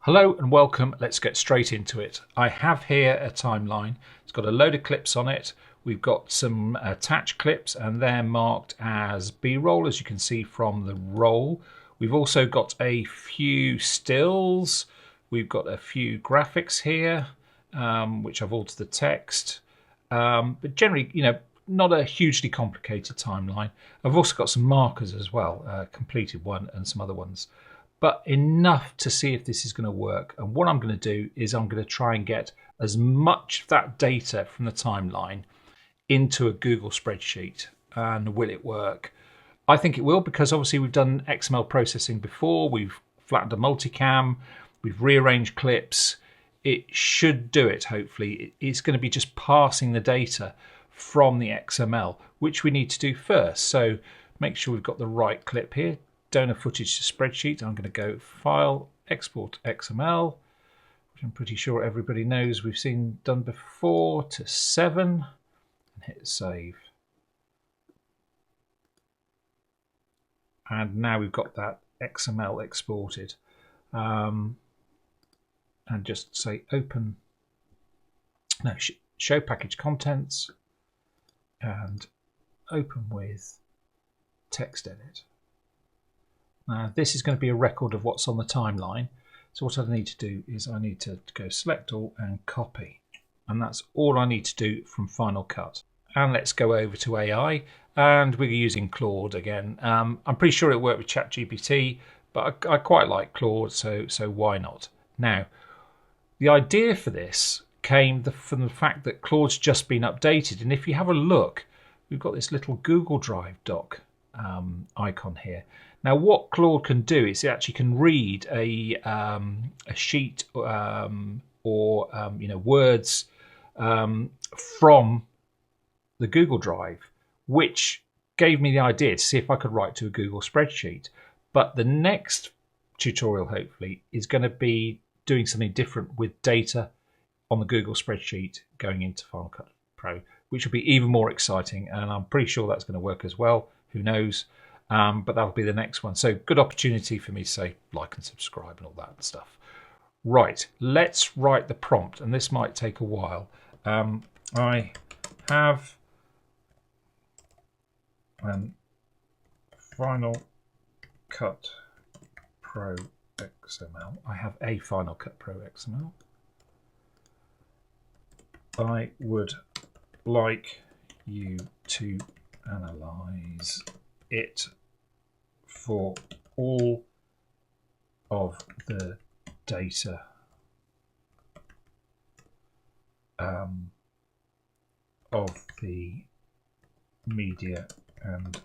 Hello and welcome. Let's get straight into it. I have here a timeline. It's got a load of clips on it. We've got some attached clips and they're marked as B-roll, as you can see from the roll. We've also got a few stills. We've got a few graphics here, which I've altered the text. But generally, not a hugely complicated timeline. I've also got some markers as well, a completed one and some other ones. But enough to see if this is going to work. And what I'm going to do is I'm going to try and get as much of that data from the timeline into a Google spreadsheet. And will it work? I think it will, because obviously we've done XML processing before. We've flattened a multicam. We've rearranged clips. It should do it, hopefully. It's going to be just passing the data from the XML, which we need to do first. So make sure we've got the right clip here. Donor footage to spreadsheet. I'm going to go File, Export XML, which I'm pretty sure everybody knows we've seen done before, to 7, and hit Save. And now we've got that XML exported. And just say Open, no, Show Package Contents, and Open with Text Edit. Now this is going to be a record of what's on the timeline. So what I need to do is I need to go Select All and Copy. And that's all I need to do from Final Cut. And let's go over to AI. And we're using Claude again. I'm pretty sure it worked with ChatGPT, but I quite like Claude, so why not? Now, the idea for this came from the fact that Claude's just been updated. And if you have a look, we've got this little Google Drive doc icon here. Now, what Claude can do is it actually can read a sheet or words from the Google Drive, which gave me the idea to see if I could write to a Google spreadsheet. But the next tutorial, hopefully, is going to be doing something different with data on the Google spreadsheet going into Final Cut Pro, which will be even more exciting. And I'm pretty sure that's going to work as well. Who knows? But that'll be the next one. So good opportunity for me to say like and subscribe and all that stuff. Right, let's write the prompt, and this might take a while. I have Final Cut Pro XML. I have a Final Cut Pro XML. I would like you to analyze it for all of the data of the media and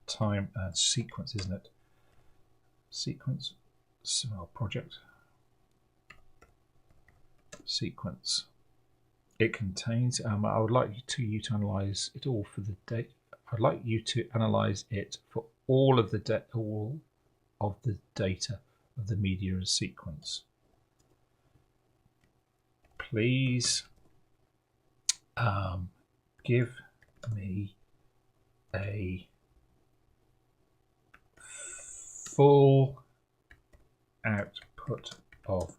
time and sequence, isn't it? Sequence, project, sequence. It contains, I would like you to analyze it all for the data. I'd like you to analyze it for all of the data of the media and sequence. Please give me a full output of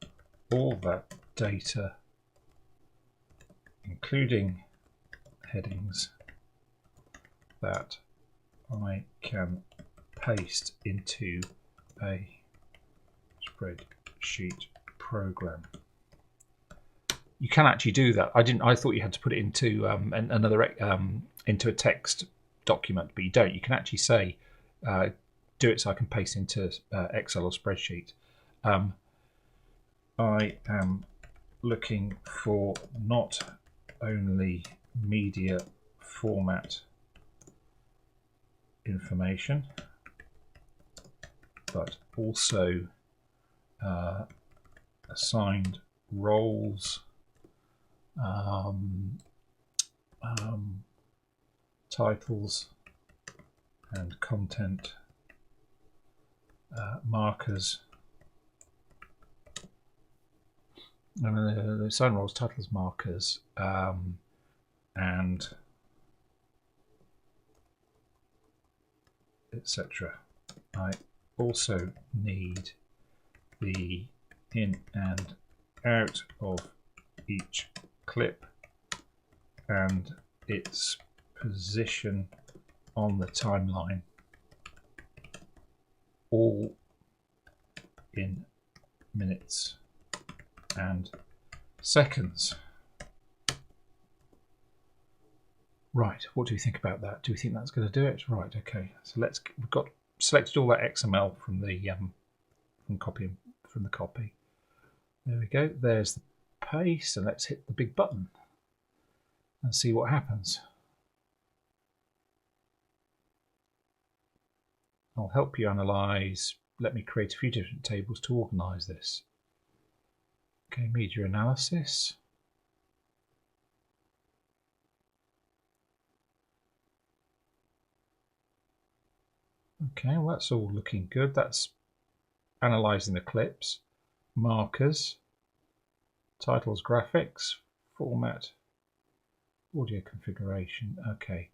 all that data, including headings that I can paste into a spreadsheet program. You can actually do that. I thought you had to put it into into a text document, but you don't. You can actually say, do it so I can paste into Excel or spreadsheet. I am looking for not only media format information, but also assigned roles, titles and content, markers, assigned roles, titles, markers, and etc. I also need the in and out of each clip and its position on the timeline, all in minutes and seconds. Right, what do you think about that? Do you think that's going to do it? Right, okay. So we've got selected all that XML from the copy. There we go. There's the paste, and let's hit the big button and see what happens. I'll help you analyze. Let me create a few different tables to organize this. Okay, media analysis. Okay, well, that's all looking good. That's analyzing the clips, markers, titles, graphics, format, audio configuration. Okay.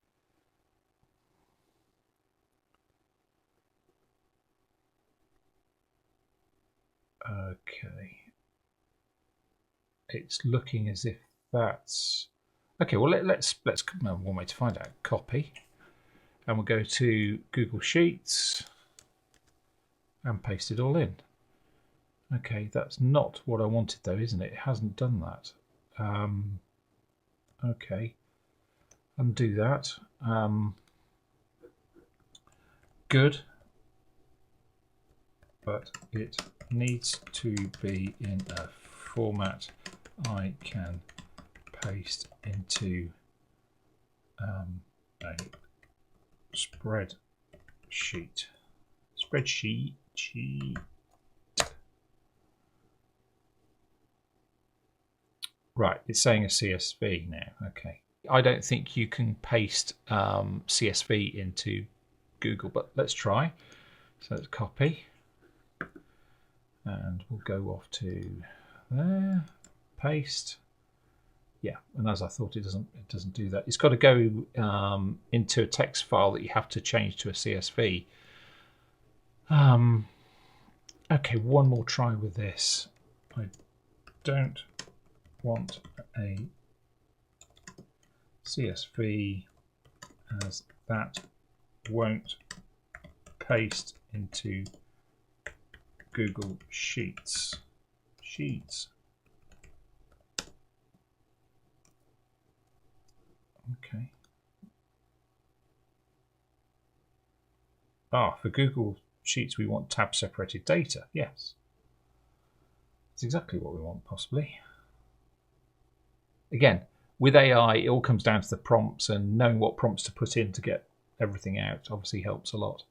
Okay. It's looking as if that's okay. Well, let's one way to find out. Copy. And we'll go to Google Sheets and paste it all in. Okay, that's not what I wanted though, isn't it? It hasn't done that. Okay, undo that. Good, but it needs to be in a format I can paste into a spreadsheet. Right, it's saying a CSV now. Okay, I don't think you can paste CSV into Google, but let's try. So let's copy, and we'll go off to there, paste. Yeah, and as I thought, it doesn't do that. It's got to go into a text file that you have to change to a CSV. Okay, one more try with this. I don't want a CSV, as that won't paste into Google Sheets. Okay. For Google Sheets we want tab separated data. Yes. That's exactly what we want, possibly. Again, with AI, it all comes down to the prompts, and knowing what prompts to put in to get everything out obviously helps a lot.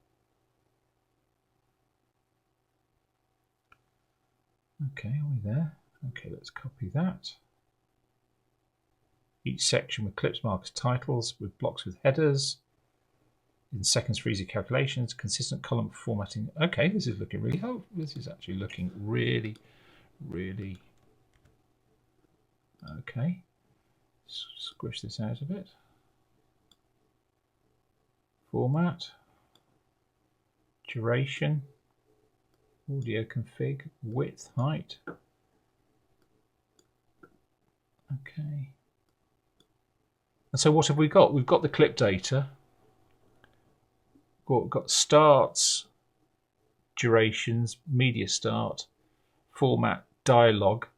Okay, are we there? Okay, let's copy that. Each section with clips, markers, titles, with blocks with headers, in seconds for easy calculations, consistent column formatting. Okay, this is looking really helpful. This is actually looking really, really okay. Squish this out a bit. Format, duration, audio config, width, height. Okay. And so what have we got? We've got the clip data. We've got starts, durations, media start, format, dialogue,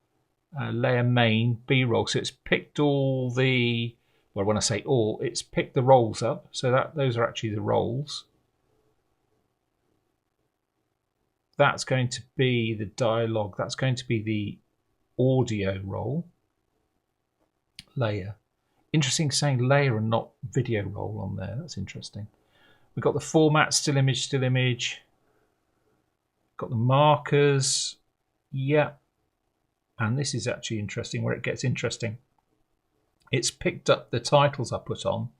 layer main, B-roll. So it's picked all the, well, when I say all, it's picked the roles up. So those are actually the roles. That's going to be the dialogue. That's going to be the audio role. Layer. Interesting saying layer and not video role on there. That's interesting. We've got the format, still image. Got the markers. Yeah. And this is actually interesting, where it gets interesting. It's picked up the titles I put on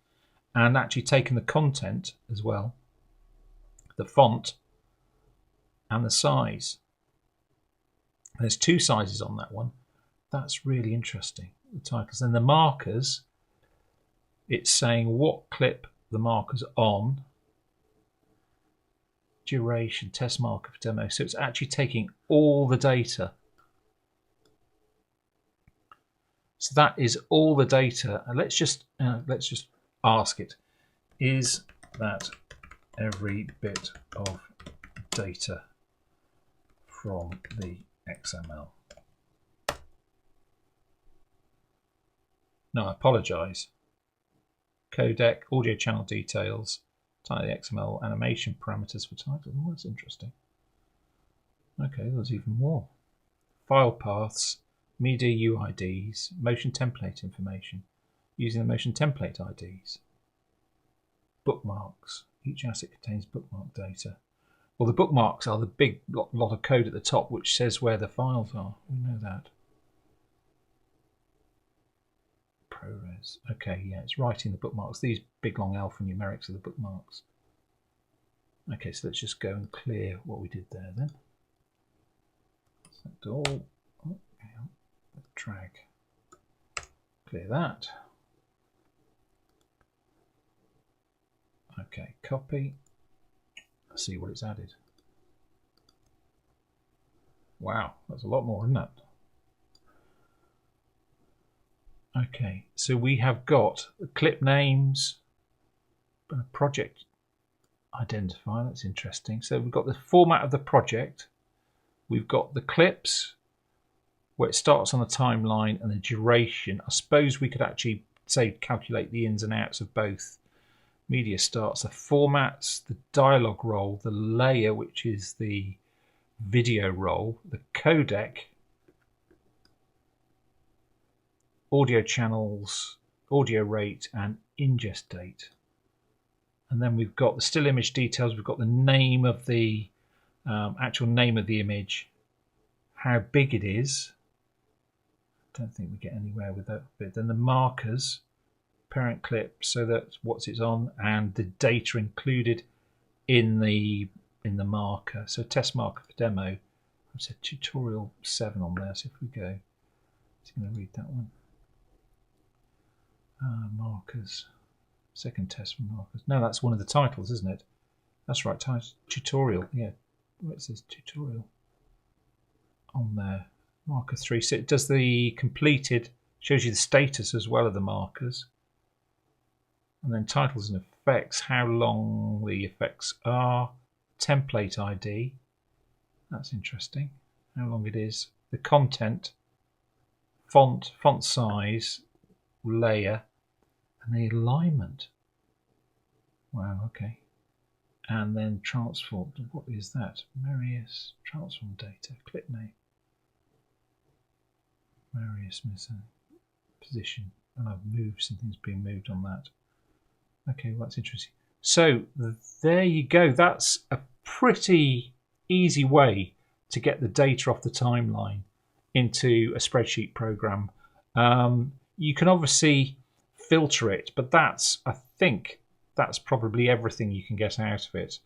and actually taken the content as well, the font and the size. There's two sizes on that one. That's really interesting, the titles. And the markers, it's saying what clip the marker's on, duration, test marker for demo. So it's actually taking all the data So that is all the data. And let's just ask it, is that every bit of data from the XML? No, I apologize. Codec, audio channel details, title XML, animation parameters for title. Oh, that's interesting. Okay, there's even more. File paths, media UIDs, motion template information, using the motion template IDs. Bookmarks. Each asset contains bookmark data. Well, the bookmarks are the big lot of code at the top which says where the files are. We know that. ProRes. Okay, yeah, it's writing the bookmarks. These big long alphanumerics are the bookmarks. Okay, so let's just go and clear what we did there then. Select all. Oh, hang on. Drag. Clear that. Okay, copy. Let's see what it's added. Wow, that's a lot more, isn't it? Okay, so we have got clip names, project identifier. That's interesting. So we've got the format of the project. We've got the clips, where it starts on the timeline, and the duration. I suppose we could actually say calculate the ins and outs of both. Media starts, the formats, the dialogue role, the layer, which is the video role, the codec, audio channels, audio rate, and ingest date. And then we've got the still image details. We've got the name of the actual name of the image, how big it is. Don't think we get anywhere with that bit. Then the markers, parent clip, so that's what it's on, and the data included in the marker. So test marker for demo. I've said tutorial 7 on there. So if we go, it's going to read that one. Markers, second test for markers. No, that's one of the titles, isn't it? That's right, tutorial. Yeah, it says tutorial on there. Marker 3. So it does the completed, shows you the status as well of the markers. And then titles and effects, how long the effects are. Template ID, that's interesting, how long it is. The content, font size, layer, and the alignment. Wow, okay. And then transform, what is that? Marius transform data, clip name. Marius missing position, and I've moved, something's being moved on that. Okay, well, that's interesting. So there you go. That's a pretty easy way to get the data off the timeline into a spreadsheet program. You can obviously filter it, but I think that's probably everything you can get out of it.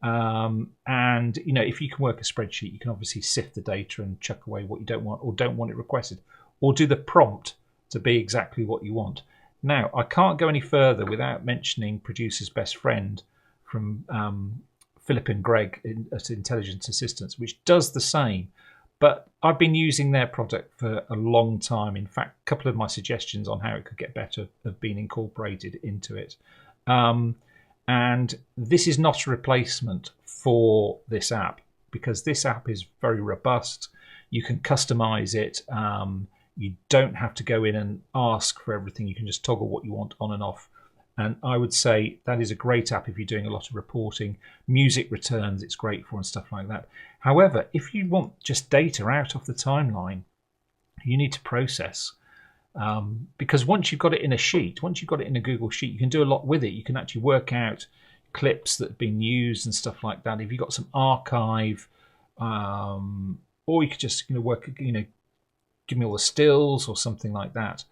And if you can work a spreadsheet, you can obviously sift the data and chuck away what you don't want or don't want it requested, or do the prompt to be exactly what you want. Now, I can't go any further without mentioning Producer's Best Friend from Philip and Greg at Intelligence Assistance, which does the same. But I've been using their product for a long time. In fact, a couple of my suggestions on how it could get better have been incorporated into it. And this is not a replacement for this app, because this app is very robust. You can customize it. You don't have to go in and ask for everything. You can just toggle what you want on and off. And I would say that is a great app if you're doing a lot of reporting. Music returns, it's great for, and stuff like that. However, if you want just data out of the timeline, you need to process. Because once you've got it in a sheet, once you've got it in a Google Sheet, you can do a lot with it. You can actually work out clips that have been used and stuff like that. If you've got some archive, or you could just work, give me all the stills or something like that.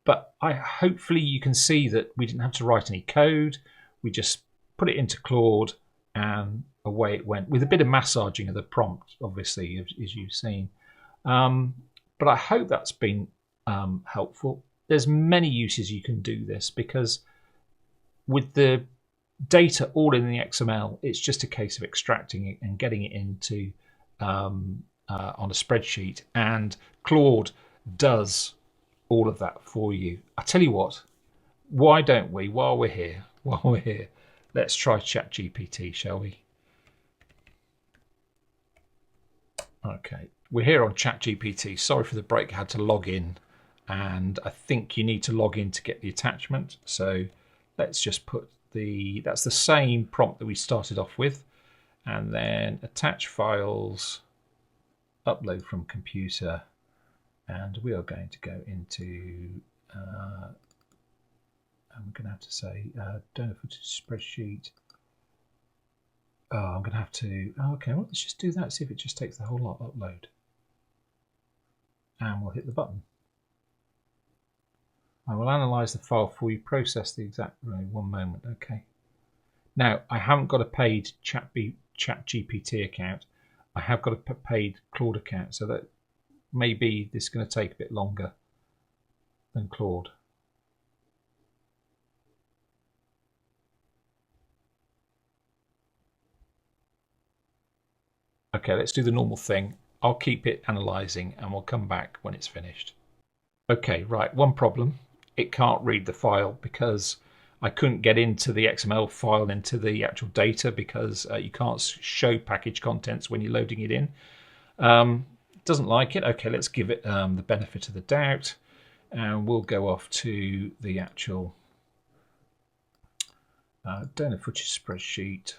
But hopefully you can see that we didn't have to write any code. We just put it into Claude and away it went, with a bit of massaging of the prompt, obviously, as you've seen. But I hope that's been helpful. There's many uses you can do this, because with the data all in the XML, it's just a case of extracting it and getting it into on a spreadsheet. And Claude does all of that for you. I tell you what, why don't we, while we're here, let's try ChatGPT, shall we? Okay, we're here on ChatGPT. Sorry for the break, I had to log in, and I think you need to log in to get the attachment. So let's just put that's the same prompt that we started off with, and then attach files, upload from computer, and we are going to go into I'm going to have to say donor footage spreadsheet. Oh, I'm going to have to, okay, well, let's just do that, see if it just takes the whole lot, upload. And we'll hit the button. I will analyze the file for you, process the exact, right, 1 moment, okay. Now, I haven't got a paid ChatGPT account. I have got a paid Claude account, so that maybe this is going to take a bit longer than Claude. Okay, let's do the normal thing. I'll keep it analyzing and we'll come back when it's finished. Okay, right, one problem. It can't read the file because I couldn't get into the XML file, into the actual data, because you can't show package contents when you're loading it in. It doesn't like it. Okay, let's give it the benefit of the doubt, and we'll go off to the actual donor footage spreadsheet.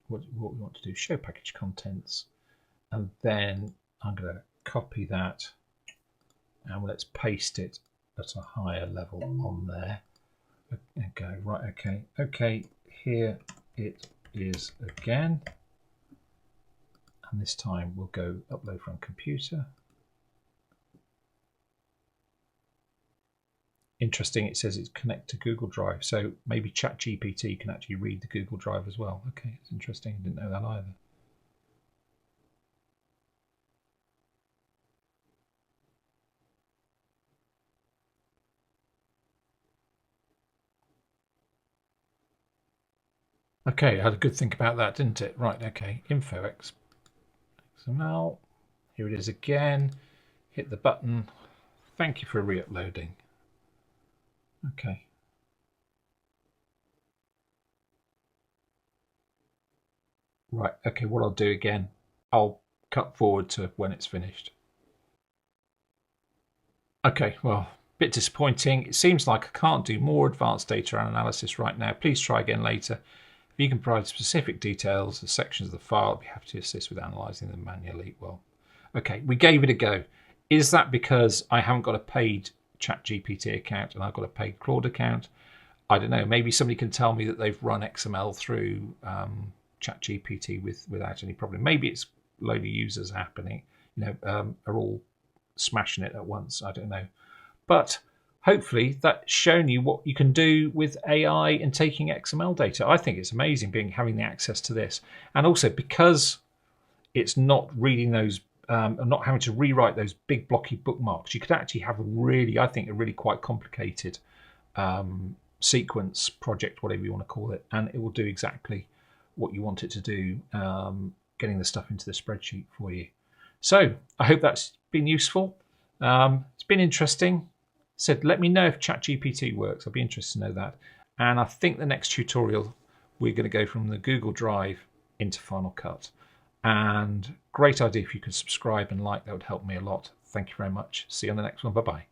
What we want to do, show package contents, and then I'm going to copy that and let's paste it at a higher level on there. Okay, right, okay, here it is again, and this time we'll go upload from computer. Interesting, it says it's connect to Google Drive, so maybe ChatGPT can actually read the Google Drive as well. Okay, it's interesting, I didn't know that either. Okay, I had a good think about that, didn't it? Right, okay, info XML, here it is again, hit the button, thank you for re-uploading. Okay. Right, okay, what I'll do again, I'll cut forward to when it's finished. Okay, well, bit disappointing. It seems like I can't do more advanced data analysis right now. Please try again later. If you can provide specific details of sections of the file, I'll be happy to assist with analysing them manually. Well, okay, we gave it a go. Is that because I haven't got a paid ChatGPT account and I've got a paid Claude account? I don't know. Maybe somebody can tell me that they've run XML through ChatGPT without any problem. Maybe it's a load of users happening, are all smashing it at once. I don't know. But hopefully that's shown you what you can do with AI and taking XML data. I think it's amazing having the access to this. And also because it's not reading those, not having to rewrite those big blocky bookmarks, you could actually have a really quite complicated sequence project, whatever you want to call it, and it will do exactly what you want it to do, getting the stuff into the spreadsheet for you. So I hope that's been useful. It's been interesting. Let me know if ChatGPT works. I'd be interested to know that. And I think the next tutorial, we're going to go from the Google Drive into Final Cut. And great idea if you could subscribe and like, that would help me a lot. Thank you very much. See you on the next one. Bye-bye.